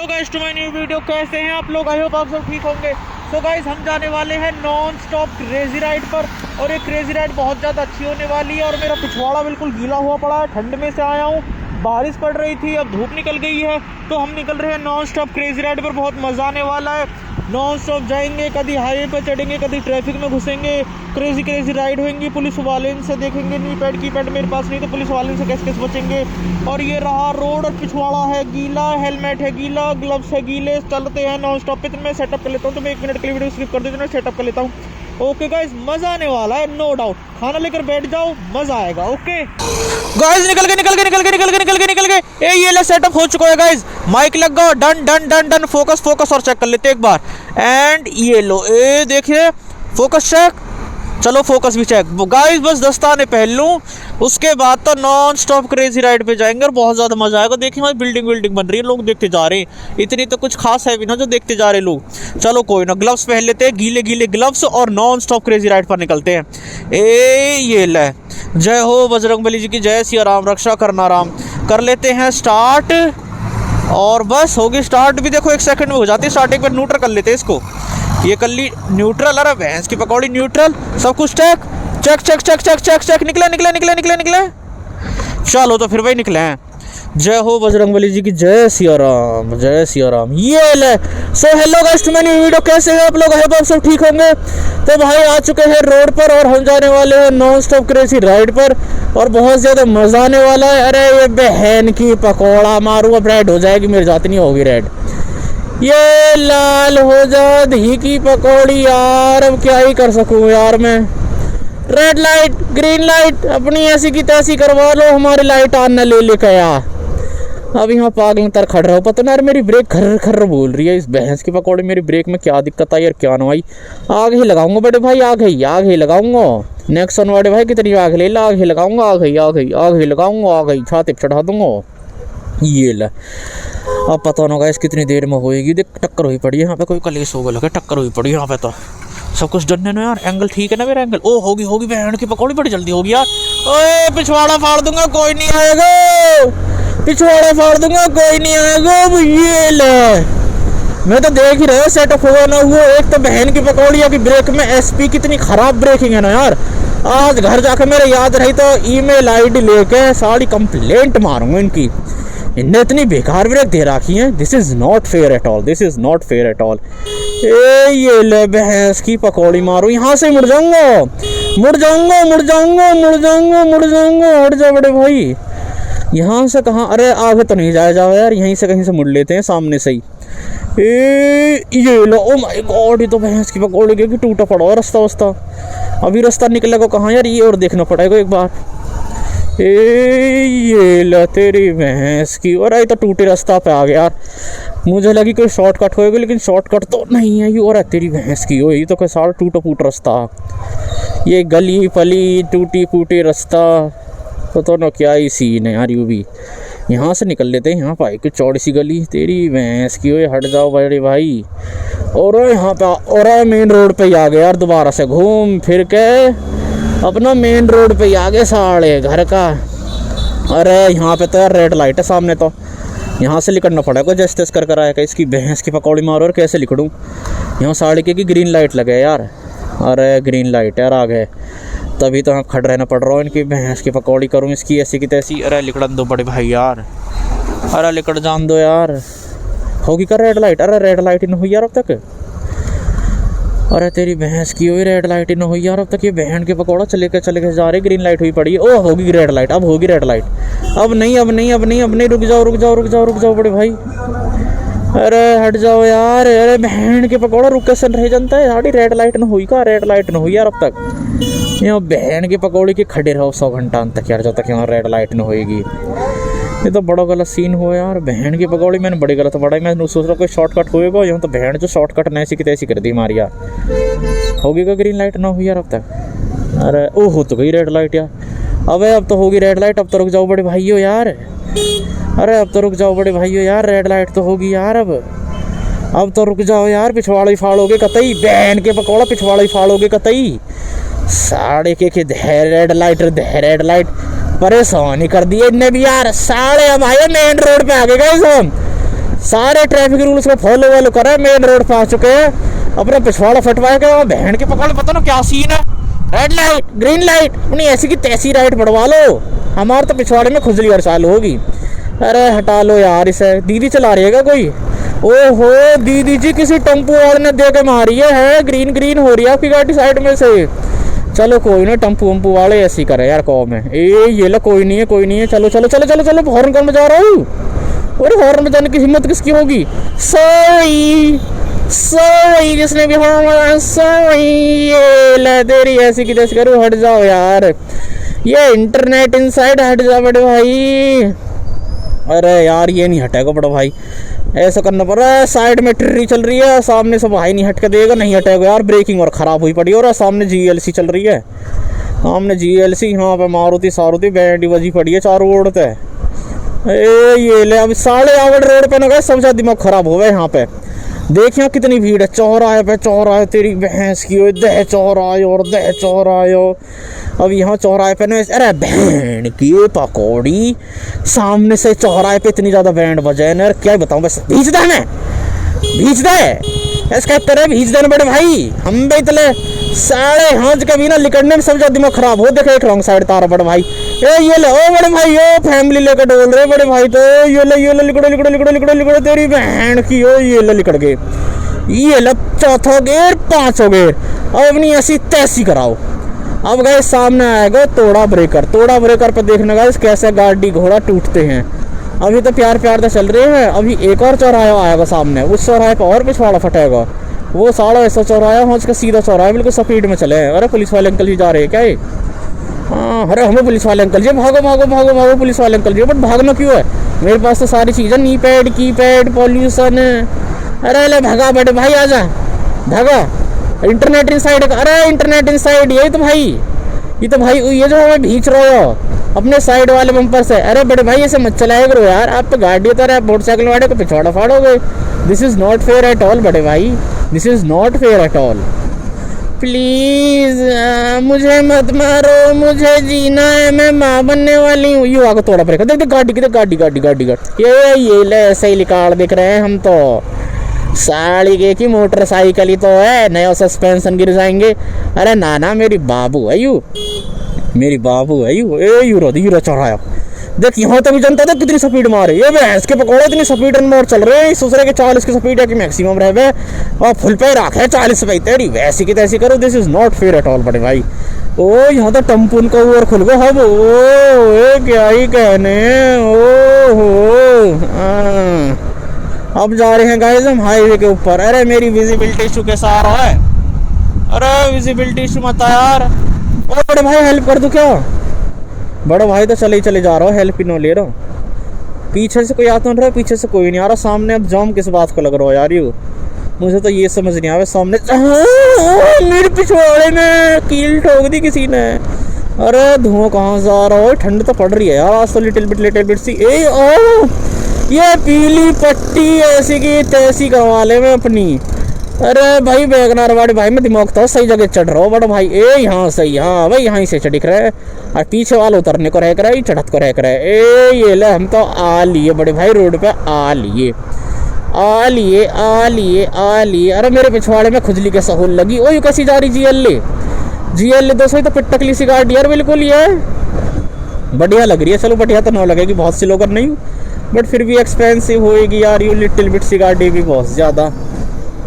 Hello guys to my new video. कैसे हैं आप लोग? आई होप आप सब ठीक होंगे। सो गाइस हम जाने वाले हैं नॉन स्टॉप क्रेजी राइड पर, और ये क्रेजी राइड बहुत ज़्यादा अच्छी होने वाली है। और मेरा पिछवाड़ा बिल्कुल गीला हुआ पड़ा है, ठंड में से आया हूँ, बारिश पड़ रही थी, अब धूप निकल गई है, तो हम निकल रहे हैं नॉन स्टॉप क्रेजी राइड पर। बहुत मज़ा आने वाला है। नॉन स्टॉप जाएंगे, कभी हाईवे पर चढ़ेंगे, कभी ट्रैफिक में घुसेंगे, क्रेजी क्रेजी राइड होंगी। पुलिस वाले से देखेंगे, नी पैड की पैड मेरे पास नहीं, तो पुलिस वाले से कैसे कैसे बचेंगे। और ये रहा रोड, और पिछवाड़ा है गीला, हेलमेट है गीला, ग्लव्स है गीले। चलते हैं नॉन स्टॉप पे। तो मैं सेटअप कर लेता हूँ, तो मैं 1 मिनट के लिए वीडियो स्किप कर देता हूँ, सेटअप कर लेता हूँ। ओके गाइस, मजा आने वाला है, नो डाउट। खाना लेकर बैठ जाओ, मजा आएगा। ओके गाइस, निकल गए। ये ले सेटअप हो चुका है गाइस। माइक लग गया, done done done done. Focus और चेक कर लेते एक बार। एंड ये लो, ए देखिए, फोकस चेक। चलो फोकस भी चेक गाइस। बस दस्ताने पहन लूँ, उसके बाद तो नॉन स्टॉप क्रेजी राइड पे जाएंगे और बहुत ज़्यादा मजा आएगा। देखिए हमारी बिल्डिंग बन रही है, लोग देखते जा रहे हैं। इतनी तो कुछ खास है भी ना जो देखते जा रहे लोग। चलो कोई ना, ग्लव्स पहन लेते हैं, गीले ग्लव्स, और नॉन स्टॉप क्रेजी राइड पर निकलते हैं। ये ले, जय हो बजरंगबली जी की जय, सिया राम रक्षा करना राम। कर लेते हैं स्टार्ट, और बस होगी स्टार्ट भी। देखो 1 सेकंड में हो जाती है स्टार्ट। एक बार न्यूट्रल कर लेते हैं इसको, ये कर ली न्यूट्रल। अरे भैंस की पकौड़ी, न्यूट्रल सब कुछ चेक। निकले। चलो तो फिर भाई निकले हैं। जय हो बजरंगबली जी की जय, सिया राम। ये ले। सो हेलो गाइस, मेरी वीडियो कैसे है आप लोग? है आप सब ठीक होंगे। तो भाई आ चुके हैं रोड पर, और हम जाने वाले हैं नॉन स्टॉप क्रेजी राइड पर, और बहुत ज़्यादा मज़ा आने वाला है। अरे ये बहन की पकौड़ा मारू, अब रेड हो जाएगी, मेरी जात नहीं होगी रेड। ये लाल हो जा दही की पकौड़ी यार, अब क्या ही कर सकूं यार मैं। रेड लाइट, ग्रीन लाइट, अपनी ऐसी की तैसी करवा लो, हमारी लाइट ऑन न ले गया। अब यहाँ पागल तर खड़ रहा हूँ, पता ना यार, मेरी ब्रेक खर्र बोल रही है। इस भैंस की पकौड़ी मेरी ब्रेक में क्या दिक्कत आई यार, क्या ना आई। आग ही लगाऊंगा बड़े भाई, आग ही लगाऊंगा। नेक्सन वाले भाई कितनी आग ले ला, आग ही लगाऊंगा, आग ही लगाऊंगा, आग ही छाते पे चढ़ा दूंगा। ये ला, अब पता ना गाइस कितनी देर में होएगी। देख टक्कर हुई पड़ी है यहाँ पे, कोई कलेश होगा लगे, टक्कर हुई पड़ी यहाँ पे। तो सब कुछ डन है ना यार, एंगल ठीक है ना मेरा एंगल? ओ होगी बहन की पकौड़ी, बड़ी जल्दी होगी यार। ओए पिछवाड़ा फाड़ दूंगा, कोई नहीं आएगा। ये ले, मैं तो देख ही रहा सेटअप हुआ ना हुआ। एक तो बहन की पकौड़ी, अभी ब्रेक में एसपी कितनी खराब ब्रेकिंग है ना यार। आज घर जाकर मेरे याद रही तो ईमेल आईडी लेके सारी कंप्लेंट मारूंगा इनकी। इनने इतनी बेकार ब्रेक दे रखी है। This is not fair at all. ये ले भैंस की पकौड़ी मारो, यहाँ से मुड़ जाऊंगा। हट जा बड़े भाई, यहाँ से कहाँ? अरे आगे तो नहीं जाया जाओ यार, यहीं से कहीं से मुड़ लेते हैं, सामने से ही। ये लो, ओ माय गॉड, ये तो भैंस की पकौड़ी की टूटा पड़ा है रास्ता। अभी रास्ता निकलेगा कहाँ यार, ये और देखना पड़ेगा एक बार। ये ला तेरी भैंस की, और आई तो टूटे रास्ता पे आ गया यार। मुझे लगी कोई शॉर्टकट होएगा, लेकिन शॉर्टकट तो नहीं है। ये और तेरी भैंस की, ये तो कोई सारा टूटा फूट रास्ता। ये गली पली टूटी फूटी रास्ता, तो ना क्या ही सीन है यार। यू भी यहाँ से निकल लेते हैं, यहाँ पाई कुछ चौड़ी सी गली। तेरी भैंस की, ओए हट जाओ बड़े भाई। और यहाँ पे, और मेन रोड पे ही आ गए यार, दोबारा से घूम फिर के अपना मेन रोड पे ही आ गए साढ़े घर का। अरे यहाँ पे तो यार रेड लाइट है सामने, तो यहाँ से लिखना पड़ेगा जैसे तैसे कर आएगा। इसकी भैंस की पकौड़ी मारो, और कैसे लिख दूँ? यहाँ साढ़े की ग्रीन लाइट लगे यार। अरे ग्रीन लाइट यार आ गए, तभी तो यहाँ खड़ रहना पड़ रहा है। इनकी भैंस की पकौड़ी करूँ इसकी ऐसी की तैसी। अरे लिकड़न दो बड़े भाई यार, अरे लिकड़ जान दो यार। होगी कर रेड लाइट? अरे रेड लाइट ही नहीं हुई यार अब तक। अरे तेरी भैंस की, हुई रेड लाइट ही नहीं हुई यार अब तक। ये बहन के पकौड़ा चले के जा रहे, ग्रीन लाइट हुई पड़ी है। ओ होगी रेड लाइट, अब होगी रेड लाइट। अब नहीं, रुक जाओ बड़े भाई। अरे हट जाओ यार। अरे बहन के पकौड़ा रुक कैसे रह जानता है? साड़ी रेड लाइट न हुई का, रेड लाइट न हुई यार अब तक। यहाँ बहन के पकौड़े के खड़े रहो 100 घंटा तक यार, जब तक यहाँ रेड लाइट न होएगी। ये तो बड़ा गलत सीन हुआ यार। बहन की पकौड़ी मैंने बड़ी गलत पड़ा। मैं सोच रहा कोई शॉर्टकट होएगा, यहाँ तो बहन जो शॉर्टकट न ऐसी की तैसी कर दी हमारी यार। होगी का ग्रीन लाइट ना हुई यार अब तक। अरे ओहो, तो गई रेड लाइट यार। अब तो होगी रेड लाइट। अब तो रुक जाओ बड़े भाइयों यार। अरे अब तो रुक जाओ बड़े भाइयों यार, रेड लाइट तो होगी यार। अब तो रुक जाओ यार, पिछवाड़ा ही फाड़ोगे कतई। बहन के पकौड़ा पिछवाड़ा ही फाड़ोगे कतई। साढ़े के रेड लाइट परेशान ही कर दिए इनने भी यार। साढ़े हम आए मेन रोड पे आ गए गाइस हम। सारे ट्रैफिक रूल्स को फॉलो वॉलो करे, मेन रोड पे आ चुके हैं, अपना पिछवाड़ा फटवाए के बहन के पकड़। पता ना क्या सीन है, रेड लाइट ग्रीन लाइट अपनी ऐसी की तैसी राइट बढ़वा लो, हमारे तो पिछवाड़े में खुजली और चालू होगी। अरे हटा लो यार इसे। दीदी चला रही है क्या कोई? ओहो दीदी जी किसी टेम्पो वाले ने दे के मारी है, ग्रीन ग्रीन हो रही है आपकी गाड़ी साइड में से। चलो कोई ना, टम्पू वम्पू वाले ऐसी करे यार कौम है। ये लो कोई नहीं है कोई नहीं है, चलो चलो चलो चलो चलो, हॉर्न कौन बजा रहा हूँ? अरे हॉर्न बजाने की हिम्मत किसकी होगी? सॉरी सॉरी जिसने भी हॉर्न सॉरी, ये ले तेरी ऐसी की जैसी करूँ, हट जाओ यार, ये इंटरनेट इनसाइड हट जा बड़े भाई। अरे यार ये नहीं हटेगा बड़ा भाई, ऐसा करना पड़ रहा है। साइड में ट्री चल रही है, सामने से भाई नहीं हट के देगा, नहीं हटेगा यार, ब्रेकिंग और ख़राब हुई पड़ी। और सामने GLC चल रही है, सामने GLC, यहाँ पे मारुति सारुति बैंड बजी पड़ी है चारों ओर पे। ये ले अब साढ़े आवड़ रोड पे ना गए, सब ज्यादा दिमाग खराब हो गए यहाँ पे। देखिए कितनी भीड़ है, चौराहे पे चौराहे तेरी भैंस की, दह चौराहे और दह चौराहे। अब यहाँ चौराहे पे ना, अरे बहन की पकौड़ी, सामने से चौराहे पे इतनी ज़्यादा बैंड बजे ना, क्या बताऊँ, बस भीज दे हमें, भीज दे इसका तरह भीज देना बड़े भाई। हम भी इतने साढ़े हाथ कभी ना लिकड़ने में सब ज्यादा दिमाग खराब हो। देखे एक रॉन्ग साइड तारा बड़े भाई, ये ले ओ बड़े भाई, ओ फैमिली लेकर डोल रहे बड़े भाई, तो ये ले लिकड़ो लिकड़ो लिकड़ो लिकड़ो लिकड़ो तेरी बहन की, ओ ये ले लिकड़ गए, ये ले चौथा गेर पांचों गेर, अब अपनी ऐसी तैसी कराओ। अब गए सामने आएगा तोड़ा ब्रेकर, तोड़ा ब्रेकर पर देखने गए कैसे गाड़ी घोड़ा टूटते हैं। अभी तो प्यार प्यार से चल रहे हैं, अभी एक और चौराहा आएगा सामने, उस चौराहे पर और पिछवाड़ा फटेगा, वो सारा ऐसा चौराहा हो उसका सीधा चौराहा, बिल्कुल स्पीड में चले। अरे पुलिस वाले अंकल जी जा रहे हैं क्या ये? हाँ अरे हमें पुलिस वाले अंकल जी, भागो भागो भागो भागो पुलिस वाले अंकल जी। बट भागना क्यों है, मेरे पास तो सारी चीज़ें, नी पैड की पैड पॉल्यूशन। अरे ले भगा बड़े भाई, आजा भागा, इंटरनेट इनसाइड। अरे इंटरनेट इनसाइड, ये तो भाई, ये तो भाई ये जो हमें भींच रहे हो अपने साइड वाले बम्पर से। अरे बड़े भाई ऐसे मत चलाया करो यार, आप तो गाड़ी उतर है, मोटरसाइकिल वाले को पिछवाड़ा फाड़ोगे। This is not fair at all बड़े भाई, this is not fair at all. Please मुझे मत मारो, मुझे जीना है, मैं माँ बनने वाली हूँ। यू आगे तोड़ा पड़ेगा, देख देख गाड़ी की, गाड़ी गाड़ी गाड़ी गाड़ी, ये ले ऐसे ही निकाल दिख रहे हैं हम तो। साड़ी के की मोटरसाइकिल ही तो है, नया सस्पेंशन गिर जाएंगे। अरे नाना मेरी बाबू है यू, मेरी बाबू है यू। यूरो चौराया देख, यहाँ तक भी जनता था कितनी स्पीड मारे, ये भैंस के पकौड़े इतनी स्पीड मोड़ चल रहे हैं, सोच रहे कि 40 की स्पीड है कि मैक्सिमम रह गए, और फुल पे रखे 40 पे, तेरी वैसी की तैसी करो। This is not fair at all बड़े भाई। ओ यहाँ तो टम्पून का और खुल गया हम, ओ क्या ही कहने। ओ हो अब जा रहे हैं गाइस हम हाईवे के ऊपर। अरे मेरी विजिबिलिटी इशू कैसा आ रहा है, अरे विजिबिलिटी इशू मत यार। ओ बड़े भाई हेल्प कर दूं क्या? बड़ा भाई तो चले जा रहा हो, हेल्प ही नहीं ले रहा हूँ। पीछे से कोई आता नहीं रहा, पीछे से कोई नहीं आ रहा, सामने अब जाम किस बात का लग रहा हो यार यू, मुझे तो ये समझ नहीं आया। सामने मेरे पिछवाड़े में कील ठोक दी किसी ने। अरे धुआं कहाँ से आ रहा हो, ठंड तो पड़ रही है यार आज तो, लिटिल बिट सी। ये पीली पट्टी ऐसी की तैसी करवा ले मैं अपनी। अरे भाई बैगनार वाले भाई मैं दिमाग तो सही जगह चढ़ रहा हूँ बड़ा भाई। यहाँ सही, हाँ भाई यहाँ से चढ़ रहा है, और पीछे वाला उतरने को रह कर है, चढ़त को रह कर है। ये ले हम तो आ लिए बड़े भाई, रोड पे आ लिए आ लिए आ लिए आ लिए। अरे मेरे पिछवाड़े में खुजली के सहूल लगी। ओ ये कैसी जा रही GL 200 तो पिटकली सी गाड़ी यार बिल्कुल, ये बढ़िया लग रही है। चलो बढ़िया तो ना लगेगी, बहुत सी लोग नहीं, बट फिर भी एक्सपेंसिव होएगी यार ये लिटिल बिट सी गाड़ी भी बहुत ज़्यादा।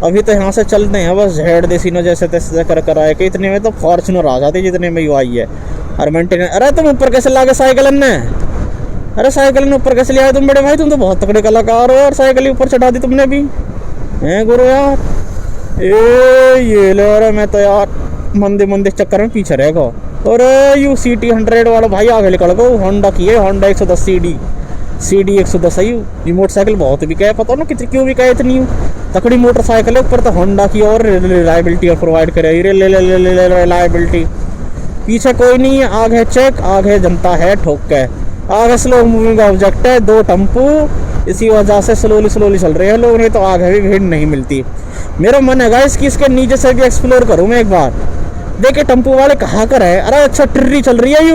अभी तो यहाँ से चलते हैं बस झेड़ देसी नो जैसे तैसे कर आए कि इतने में तो फॉर्चुनर आ जाती जितने में यू आई है। और मेंटेनेंस, अरे तुम ऊपर कैसे लागे साइकिल ने? अरे साइकिल ने ऊपर कैसे ले आए तुम बड़े भाई? तुम तो बहुत तगड़े कलाकार हो यार, साइकिल ऊपर चढ़ा दी तुमने भी हैं गुरु यार। ये ले, अरे मैं तो यार मंदे चक्कर में पीछे रहेगा। और यू CT 100 वाला भाई आगे निकल गो, होंडा की है, होंडा 110 CD 110 है। ये मोटरसाइकिल बहुत भी क्या है पता ना कितनी क्यों भी क्या इतनी तकड़ी मोटरसाइकिल है, ऊपर तो होंडा की और रिलायबिलिटी और प्रोवाइड करे रिलायबिलिटी। पीछे कोई नहीं है, आगे चेक, आगे जनता है ठोक के, आगे स्लो मूविंग ऑब्जेक्ट है, 2 टम्पू, इसी वजह से स्लोली चल रहे हैं लोग, नहीं तो आगे भी भीड़ नहीं मिलती। मेरा मन है गाइस कि इसके नीचे से भी एक्सप्लोर करूँ मैं एक बार, देखे टम्पू वाले कहाँ कर है। अरे अच्छा टिर्री चल रही है,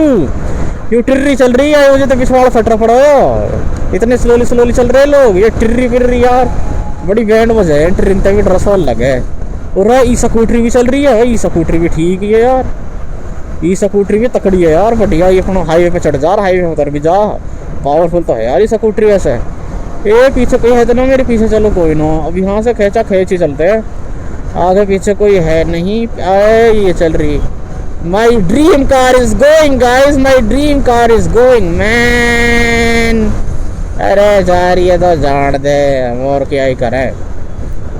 यू टिर्री चल रही है, मुझे तो पिछवाड़ा फट रहा पड़ा। इतने स्लोली स्लोली चल रहे लोग। ये टिर्री पिर्री यार बड़ी बैंड बजे है, ट्रेन तक भी ड्रसवाल लगे। और ई स्कूटरी भी चल रही है, ई स्कूटरी भी ठीक है यार, ई स्कूटरी भी तकड़ी है यार बढ़िया। ये अपना हाईवे पे चढ़ जा, हाईवे में उतर भी जा, पावरफुल तो है यार ये स्कूटरी वैसे। ये पीछे कोई है तो ना, मेरे पीछे चलो कोई ना, अब यहाँ से खेचा खेच ही चलते हैं, आगे पीछे कोई है नहीं। ये चल रही my dream car is going guys, my dream car is going man. अरे जा रही है तो जान दे, और क्या ही करे।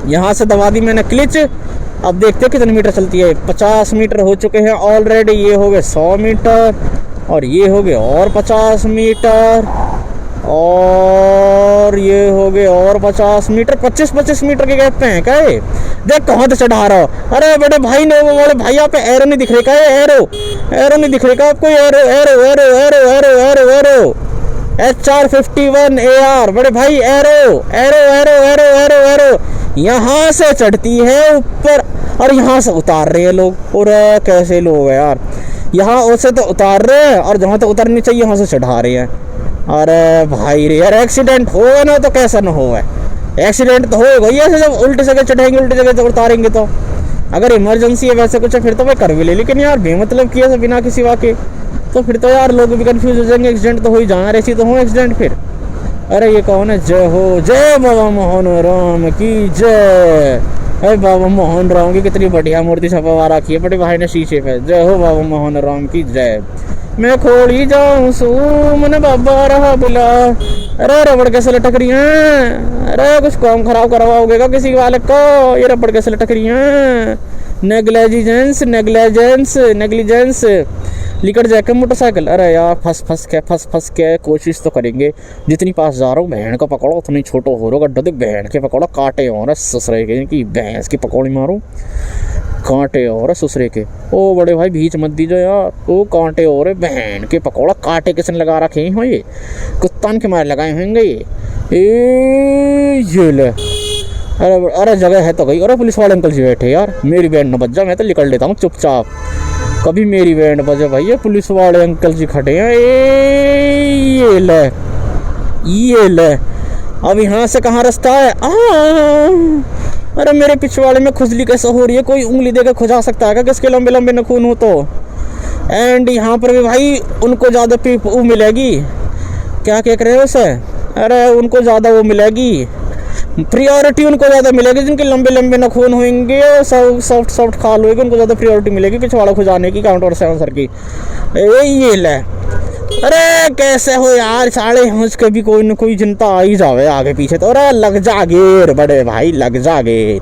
यहाँ से दबा दी मैंने क्लिच, अब देखते हैं कितने मीटर चलती है। 50 मीटर हो चुके हैं ऑलरेडी, ये हो गए 100 मीटर और ये हो गए और 50 मीटर और ये हो गए और 50 मीटर। 25-25 मीटर के गैप पे हैं क्या ये? देख कहाँ से चढ़ा रहा हो। अरे बड़े भाई ने वो बोले भाई यहाँ पे एरो नहीं दिख रहे का, एरो एरो नहीं दिख रहे का आपको? Arrow arrow arrow arrow arrow arrow arrow HR51 AR बड़े भाई, arrow arrow arrow arrow arrow arrow. यहाँ से चढ़ती है ऊपर और यहाँ से उतार रहे हैं लोग। और कैसे लोग हैं यार, यहाँ से तो उतार रहे हैं और जहाँ तो उतरनी चाहिए वहाँ से चढ़ा रहे हैं। अरे भाई रे यार, एक्सीडेंट होगा ना तो कैसा ना होगा, एक्सीडेंट तो होगा ही ऐसे जब उल्टी जगह चढ़ेंगे, उल्टी जगह जब उतारेंगे तो। अगर इमरजेंसी है वैसे कुछ है फिर तो मैं कर भी ले, लेकिन यार बेमतलब किया बिना किसी वाक़े तो फिर तो यार लोग भी कंफ्यूज हो जाएंगे, एक्सीडेंट तो हो ही जाना, ऐसी तो हो एक्सीडेंट फिर। अरे ये कौन है? जय हो, जय बाबा मोहन राम की जय। अरे बाबा मोहन राम की कितनी बढ़िया मूर्ति छपवा रखी है बड़े भाई ने शीशे पे। जय हो बाबा मोहन राम की जय। मैं खोली जाऊं सू मैंने बाबा रहा बुला। अरे रबड़ कैसे लटक रही हैं? अरे कुछ काम खराब करवाओगे का किसी वाले को? ये रबड़ कैसे लटक रही हैं? नेग्लिजेंस नेग्लिजेंस नेग्लिजेंस लिकड़ जाके मोटरसाइकिल। अरे यार फंस के कोशिश तो करेंगे, जितनी पास जा रहा हूँ बहन का पकड़ो उतनी छोटो हो रहा गड्ढा। देख बहन के पकौड़ा कांटे और ससुरे के, कि भैंस की पकौड़ी मारूं कांटे और ससुरे के। ओ बड़े भाई बीच मत दीजिए यार, वो कांटे और बहन के पकौड़ा। कांटे किसने लगा रखे हैं ये? कुत्तान के मारे लगाए होंगे ये ले। अरे जगह है तो गई। अरे पुलिस वाले अंकल जी बैठे यार, मेरी बैंड न बज जा, मैं तो निकल लेता हूँ चुपचाप। कभी मेरी बैंड बजे भाई, ये पुलिस वाले अंकल जी खड़े हैं। ये ले अब यहाँ से कहाँ रास्ता है? अरे मेरे पिछवाड़े में खुजली कैसे हो रही है? कोई उंगली देकर खुजा सकता है क्या किसके लंबे लंबे नखून हो तो? एंड यहाँ पर भी भाई उनको ज़्यादा वो मिलेगी, क्या कह रहे हो उसे? अरे उनको ज़्यादा वो मिलेगी, प्रियोरिटी उनको ज़्यादा मिलेगी जिनके लंबे लंबे नखून होंगे और सॉफ्ट खाल होगी, उनको ज़्यादा प्रियोरिटी मिलेगी पिछवाड़ा खुजाने की, काउंटर सेंसर की। ये ले। अरे कैसे हो यार, साढ़े हंस के भी कोई न कोई जनता आ ही जावे आगे पीछे तो। अरे लग जा गेर बड़े भाई, लग जा गेर।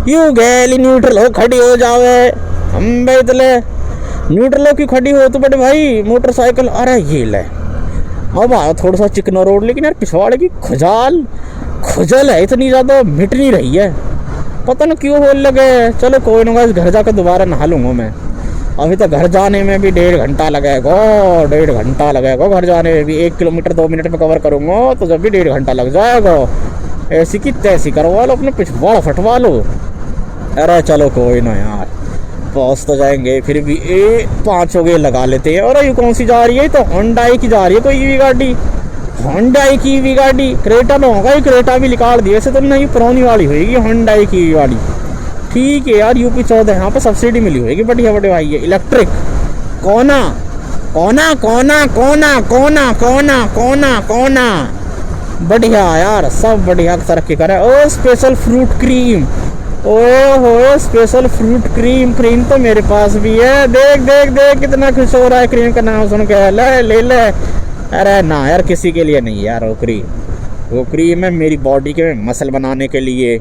यू गैली न्यूट्रल हो खड़ी हो जावे हम बेतले। न्यूट्रल हो की खड़ी हो तो बड़े भाई मोटरसाइकिल। अरे ये ले अब आया थोड़ा सा चिकना रोड, लेकिन यार पिछवाड़े की खुजल है इतनी ज़्यादा मिट नहीं रही है, पता नहीं क्यों हो लगे। चलो कोई ना, घर जाकर दोबारा नहा लूँगा मैं। अभी तो घर जाने में भी 1.5 घंटा लगेगा, 1.5 घंटा लगेगा घर जाने में भी। 1 किलोमीटर 2 मिनट में कवर करूँगा तो जब भी 1.5 घंटा लग जाएगा। ऐसी की तैसी करवा लो, अपने पिछवाड़ा फटवा लो। अरे चलो कोई ना यार, पहुँच तो जाएंगे। फिर भी 5 हो गए लगा लेते हैं। और ये कौन सी जा रही है? तो होंडाई की जा रही है कोई ईवी गाड़ी, होंडाई की ईवी गाड़ी। क्रेटा ना होगा, ये क्रेटा भी निकाल दी वैसे तो नहीं, पुरानी वाली होगी होंडाई की ईवी गाड़ी। ठीक है यार, UP 14 यहाँ पे सब्सिडी मिली होगी बढ़िया बड़े भाई। ये इलेक्ट्रिक कोना कोना कोना कोना कोना कोना कोना कोना बढ़िया यार, सब बढ़िया तरक्की करे। ओ स्पेशल फ्रूट क्रीम, ओए हो स्पेशल फ्रूट क्रीम। क्रीम तो मेरे पास भी है, देख देख देख कितना खुश हो रहा है क्रीम का नाम सुन के। ले ले। अरे ना यार किसी के लिए नहीं यार, वो क्रीम है मेरी बॉडी के मसल बनाने के लिए,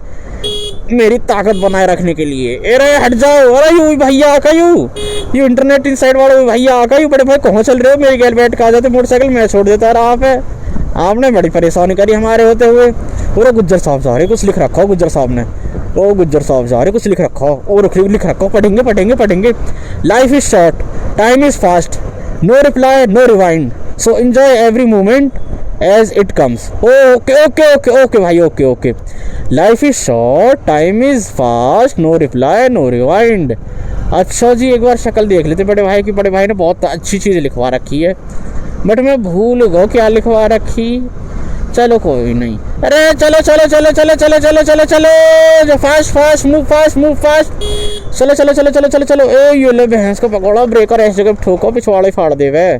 मेरी ताकत बनाए रखने के लिए। अरे हट जाओ। अरे यू भैया आका यू इंटरनेट इन साइड वाले भैया आका यू बड़े भाई कहाँ चल रहे हो? मेरी गैल बैठ के आ जाते मोटरसाइकिल, मैं छोड़ देता यार। आपने बड़ी परेशानी करी हमारे होते हुए। पूरा गुज्जर साहब जा रहे, कुछ लिख रखा हो गुज्जर साहब ने। ओ गुज्जर साहब जा रहे, कुछ लिख रखा हो और लिख रखा हो। पढ़ेंगे। Life is short, time is fast, no reply no rewind, so enjoy every moment as it comes. Okay भाई, okay. Life is short, time is fast, no reply no rewind. अच्छा जी, एक बार शक्ल देख लेते बड़े भाई की। बड़े भाई ने बहुत अच्छी चीज़ लिखवा रखी है, बट मैं भूल गया क्या लिखवा रखी। चलो कोई नहीं, अरे चलो चलो चलो चलो चलो चलो चलो चलो, fast fast move fast move fast, चलो चलो चलो चलो चलो चलो। ए ये ले भैंस का पकौड़ा, ब्रेकर ऐसे जगह ठोको पिछवाड़े फाड़ दे वे।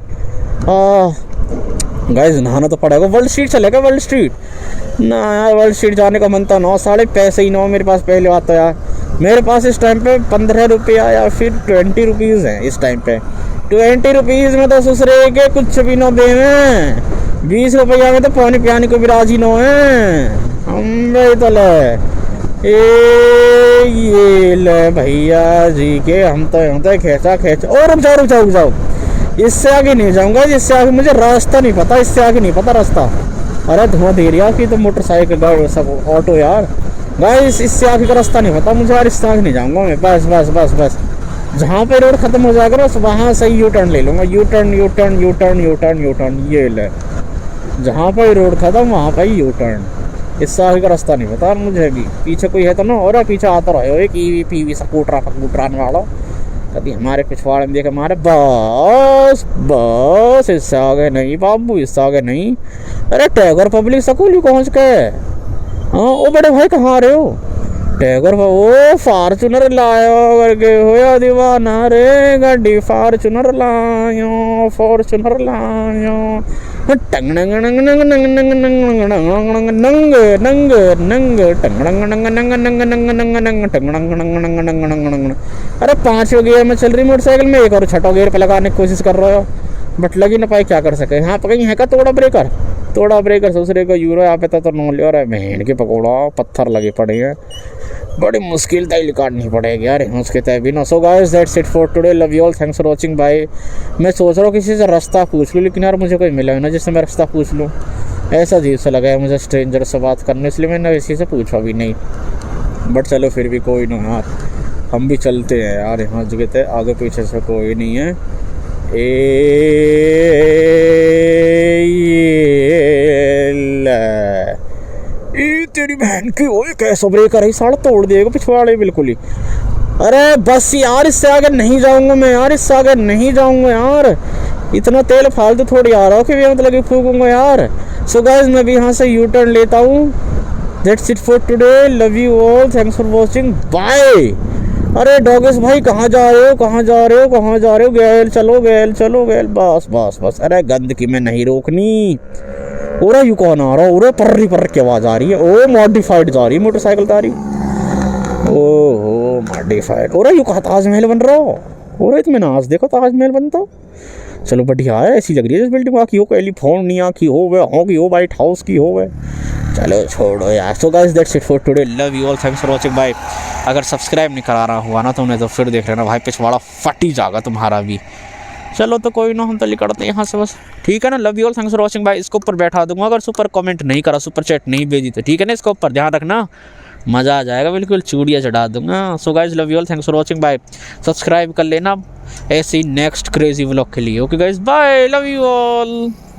गाइस नहाना तो पड़ेगा। वर्ल्ड स्ट्रीट चलेगा, वर्ल्ड स्ट्रीट ना यार, वर्ल्ड स्ट्रीट जाने का मन तो ना, साढ़े पैसे ही ना मेरे पास पहले बात तो यार। मेरे पास इस टाइम पे 15 रुपया या फिर 20 रुपीज़ है इस टाइम पे। 20 रुपीज़ में तो ससुरे के कुछ भी ना दे, 20 रुपया में तो पानी पियाने को भी राजी ना है हम भाई। तो ले ये ले भैया जी के, हम तो खेचा खेचा। और रुक जाओ रुक जाओ रुक जाओ, इससे आगे नहीं जाऊंगा, इससे आगे मुझे रास्ता नहीं पता, इससे आगे नहीं पता रास्ता। अरे धुआं दे रहा कि तो मोटरसाइकिल गाड़ी सब ऑटो यार। गाइस इससे आगे का रास्ता नहीं पता मुझे यार, इससे आगे नहीं जाऊंगा मैं। बस बस बस बस, जहाँ पे रोड खत्म हो जाएगा बस वहाँ से यू टर्न ले लूँगा। U turn U turn U turn U turn U turn, ये ले, जहाँ पर रोड खत्म वहाँ पर यू टर्न। इससे आगे का रास्ता नहीं पता मुझे भी। पीछे कोई है तो ना, और पीछे आता रहो एक ईवी पीवी स्कूटर वाला, कभी हमारे पिछवाड़े में देखे हमारे। बस बस इससे आगे नहीं बाबू, इससे आगे नहीं। अरे टैगर पब्लिक स्कूल ही पहुँच गए। हाँ ओ बड़े भाई कहाँ आ रहे हो? टैगर ओ फार्चुनर लायो करके हो या दीवाना रे, गाड़ी फार्चुनर लायो फॉर्चुनर लायो। टंग नंग नंग नंग नंग नंग नंग नंग नंग नंग नंग टंग नंग नंग नंग नंग नंग नंग नंग टंग नंग नंग नंग नंग नंग नंग। अरे 5वें गियर में चल रही मोटरसाइकिल में, एक और 6वां गियर पे लगाने की कोशिश कर रहे हो, बट लगी ना पाई, क्या कर सके। यहाँ पर कहीं है का तोड़ा ब्रेकर, तोड़ा ब्रेकर दूसरे को यूरो यहाँ पे तो नो ले। और बहन के पकौड़ा पत्थर लगे पड़े हैं, बड़ी मुश्किल तय काटनी पड़ेगी यार उसके तय भी ना। So guys that's it for today, love you all, thanks for watching bye. मैं सोच रहा हूँ किसी से रास्ता पूछ लूँ, लेकिन यार मुझे कोई मिला है ना जिससे मैं रास्ता पूछ लूँ। ऐसा अजीब सा लगा है मुझे स्ट्रेंजर से बात करने, इसलिए मैंने किसी से पूछा भी नहीं। बट चलो फिर भी कोई ना यार, हम भी चलते हैं यार। यहाँ जगह तय आगे पीछे से कोई नहीं है। तेरी बहन की ओए कैसा ब्रेकर है, साड़ा तोड़ देगा पिछवाड़े बिल्कुल ही। अरे बस यार इससे आगे नहीं जाऊंगा मैं यार, इससे आगे नहीं जाऊंगा यार। इतना तेल फालतू थोड़ी आ रहा हो कि भी मतलब फूकूंगा यार। सो गाइस मैं भी यहाँ से यू टर्न लेता हूँ। That's it for today, love you all, thanks for watching bye. अरे डॉगेस भाई कहाँ जा रहे हो, कहाँ जा रहे हो, कहाँ जा रहे हो? गैल चलो गैल चलो गैल, बस बस बस। अरे गंद की मैं नहीं रोकनी। ओरा यू कौन आ रहा है? ओरे पर्री पर्र की आवाज़ आ रही है। ओ मॉडिफाइड जा रही है मोटरसाइकिल तारी। ओहो मॉडिफाइड। ओरा यू कहा ताजमहल बन रहा हो? ओरे इत्मीनान देखो ताजमहल बनता। चलो बढ़िया है, ऐसी लग रही है इस बिल्डिंग की हो, कैलिफोर्निया की हो वे, हो की हो व्हाइट हाउस की हो वे। चलो छोड़ो यार। So guys that's it for today, love you all, thanks for watching bye. अगर सब्सक्राइब नहीं करा रहा हुआ ना तुमने तो फिर देख लेना भाई, पिछवाड़ा फट ही जाएगा तुम्हारा भी। चलो तो कोई ना, हम तो निकलते हैं यहाँ से बस, ठीक है ना। Love you all, thanks for watching bye. इसको ऊपर बैठा दूंगा, अगर सुपर कमेंट नहीं करा, सुपर चैट नहीं भेजी तो ठीक है ना, इसको ऊपर ध्यान रखना, मज़ा आ जाएगा, बिल्कुल चूड़ियाँ चढ़ा दूंगा। So guys love you all, thanks for watching bye. Subscribe कर लेना ऐसे ही नेक्स्ट क्रेजी व्लॉग के लिए। Okay guys bye, love you all.